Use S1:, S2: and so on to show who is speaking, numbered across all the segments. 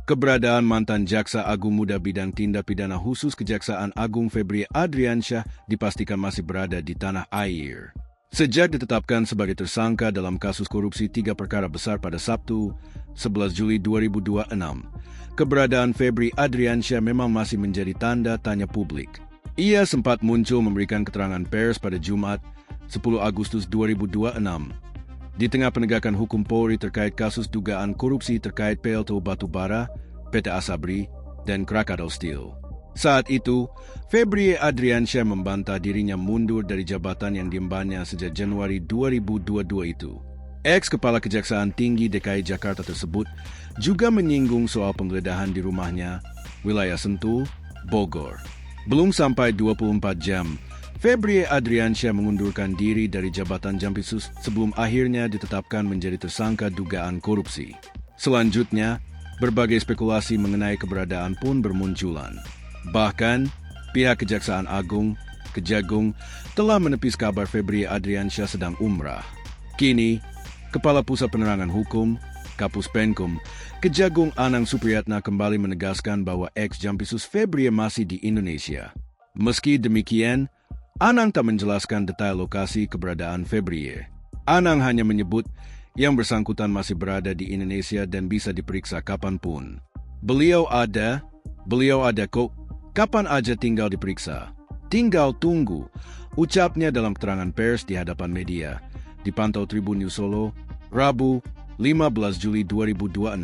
S1: Keberadaan mantan Jaksa Agung Muda Bidang Tindak Pidana Khusus Kejaksaan Agung Febri Adriansyah dipastikan masih berada di tanah air. Sejak ditetapkan sebagai tersangka dalam kasus korupsi 3 perkara besar pada Sabtu, 11 Juli 2026, keberadaan Febri Adriansyah memang masih menjadi tanda tanya publik. Ia sempat muncul memberikan keterangan pers pada Jumat, 10 Agustus 2026. Di tengah penegakan hukum Polri terkait kasus dugaan korupsi terkait PLTU Batubara, PT Asabri, dan Krakatau Steel. Saat itu, Febri Adriansyah membantah dirinya mundur dari jabatan yang diembannya sejak Januari 2022 itu. Ex-Kepala Kejaksaan Tinggi DKI Jakarta tersebut juga menyinggung soal penggeledahan di rumahnya, wilayah Sentul, Bogor. Belum sampai 24 jam, Febri Adriansyah mengundurkan diri dari jabatan Jampitsus sebelum akhirnya ditetapkan menjadi tersangka dugaan korupsi. Selanjutnya, berbagai spekulasi mengenai keberadaan pun bermunculan. Bahkan, pihak Kejaksaan Agung, Kejagung, telah menepis kabar Febri Adriansyah sedang umrah. Kini, Kepala Pusat Penerangan Hukum, Kapus Penkum, Kejagung Anang Supriyatna kembali menegaskan bahwa ex-Jampitsus Febri masih di Indonesia. Meski demikian, Anang tak menjelaskan detail lokasi keberadaan Febri. Anang hanya menyebut yang bersangkutan masih berada di Indonesia dan bisa diperiksa kapanpun. Beliau ada kok, kapan aja tinggal diperiksa. Tinggal tunggu, ucapnya dalam keterangan pers di hadapan media, dipantau Tribun News Solo, Rabu, 15 Juli 2026.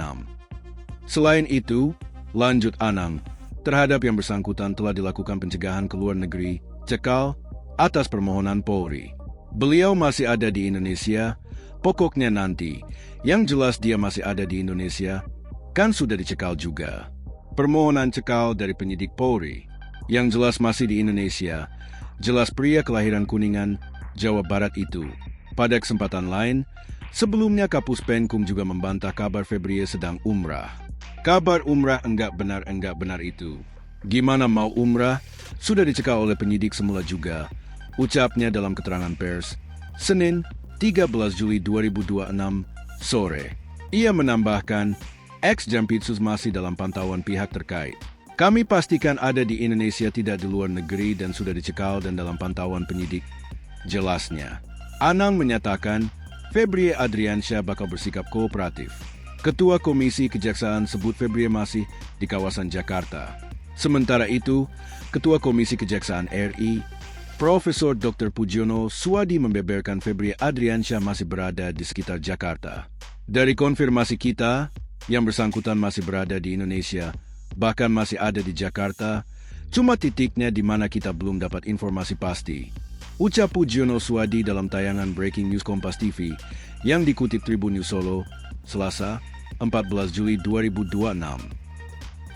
S1: Selain itu, lanjut Anang, terhadap yang bersangkutan telah dilakukan pencegahan ke luar negeri, cekal, atas permohonan Polri. Beliau masih ada di Indonesia, pokoknya nanti. Yang jelas dia masih ada di Indonesia, kan sudah dicekal juga. Permohonan cekal dari penyidik Polri. Yang jelas masih di Indonesia, jelas pria kelahiran Kuningan, Jawa Barat itu. Pada kesempatan lain, sebelumnya Kapus Penkum juga membantah kabar Febri sedang umrah. Kabar umrah enggak benar itu. Gimana mau umrah? Sudah dicekal oleh penyidik semula juga, ucapnya dalam keterangan pers, Senin, 13 Juli 2026, sore. Ia menambahkan, ex-Jampitsus masih dalam pantauan pihak terkait. Kami pastikan ada di Indonesia, tidak di luar negeri dan sudah dicekal dan dalam pantauan penyidik, jelasnya. Anang menyatakan, Febri Adriansyah bakal bersikap kooperatif. Ketua Komisi Kejaksaan sebut Febri masih di kawasan Jakarta. Sementara itu, Ketua Komisi Kejaksaan RI, Profesor Dr. Pujiono Suwadi membeberkan Febri Adriansyah masih berada di sekitar Jakarta. Dari konfirmasi kita, yang bersangkutan masih berada di Indonesia, bahkan masih ada di Jakarta, cuma titiknya di mana kita belum dapat informasi pasti. Ucap Pujiono Suwadi dalam tayangan Breaking News Kompas TV yang dikutip Tribun News Solo, Selasa, 14 Juli 2026.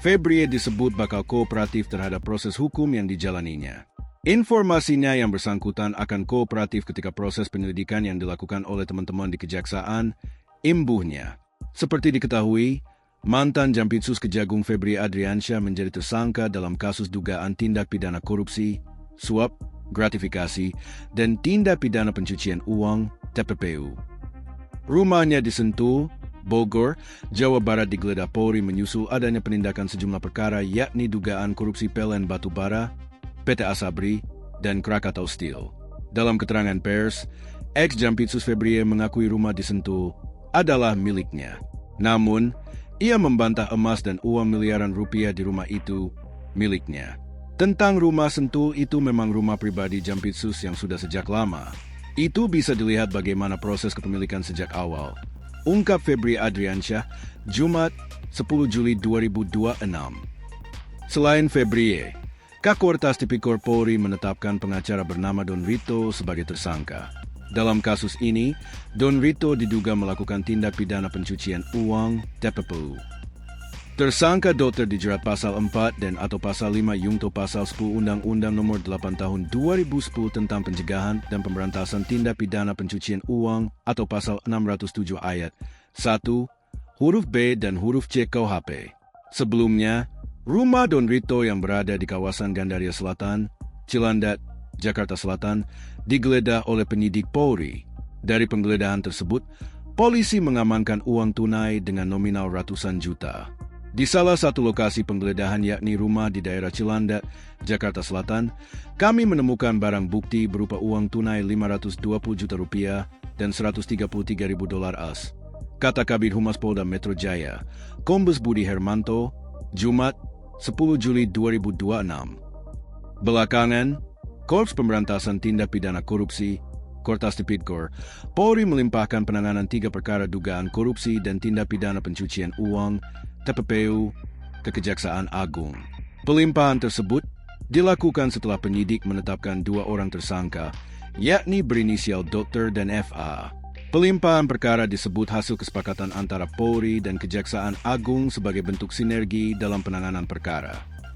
S1: Febri disebut bakal kooperatif terhadap proses hukum yang dijalaninya. Informasinya yang bersangkutan akan kooperatif ketika proses penyelidikan yang dilakukan oleh teman-teman di Kejaksaan, imbuhnya. Seperti diketahui, mantan Jampitsus Kejagung Febri Adriansyah menjadi tersangka dalam kasus dugaan tindak pidana korupsi, suap, gratifikasi, dan tindak pidana pencucian uang, TPPU. Rumahnya di Sentul, Bogor, Jawa Barat digeledah Polri menyusul adanya penindakan sejumlah perkara yakni dugaan korupsi PLN Batubara, PT Asabri, dan Krakatau Steel. Dalam keterangan pers, ex-Jampitsus Febri mengakui rumah di Sentul adalah miliknya. Namun, ia membantah emas dan uang miliaran rupiah di rumah itu miliknya. Tentang rumah Sentul itu memang rumah pribadi Jampitsus yang sudah sejak lama. Itu bisa dilihat bagaimana proses kepemilikan sejak awal. Ungkap Febri Adriansyah, Jumat, 10 Juli 2026. Selain Febri, Kakor Tipikor Polri menetapkan pengacara bernama Don Rito sebagai tersangka. Dalam kasus ini, Don Rito diduga melakukan tindak pidana pencucian uang, TPPU. Tersangka Dr. dijerat Pasal 4 dan atau Pasal 5 Yungto Pasal 10 Undang-Undang Nomor 8 Tahun 2010 tentang pencegahan dan pemberantasan tindak pidana pencucian uang atau Pasal 607 Ayat 1, huruf B dan huruf C KUHP. Sebelumnya, rumah Don Rito yang berada di kawasan Gandaria Selatan, Cilandak, Jakarta Selatan, digeledah oleh penyidik Polri. Dari penggeledahan tersebut, polisi mengamankan uang tunai dengan nominal ratusan juta. Di salah satu lokasi penggeledahan yakni rumah di daerah Cilandak, Jakarta Selatan, kami menemukan barang bukti berupa uang tunai 520 juta rupiah dan 133 ribu dolar AS. Kata Kabid Humas Polda Metro Jaya, Kombes Budi Hermanto, Jumat, 10 Juli 2026. Belakangan, Korps Pemberantasan Tindak Pidana Korupsi, Kortas Tipidkor, Polri melimpahkan penanganan 3 perkara dugaan korupsi dan tindak pidana pencucian uang TPPU ke Kejaksaan Agung. Pelimpahan tersebut dilakukan setelah penyidik menetapkan 2 orang tersangka, yakni berinisial Dr. dan FA. Pelimpahan perkara disebut hasil kesepakatan antara Polri dan Kejaksaan Agung sebagai bentuk sinergi dalam penanganan perkara.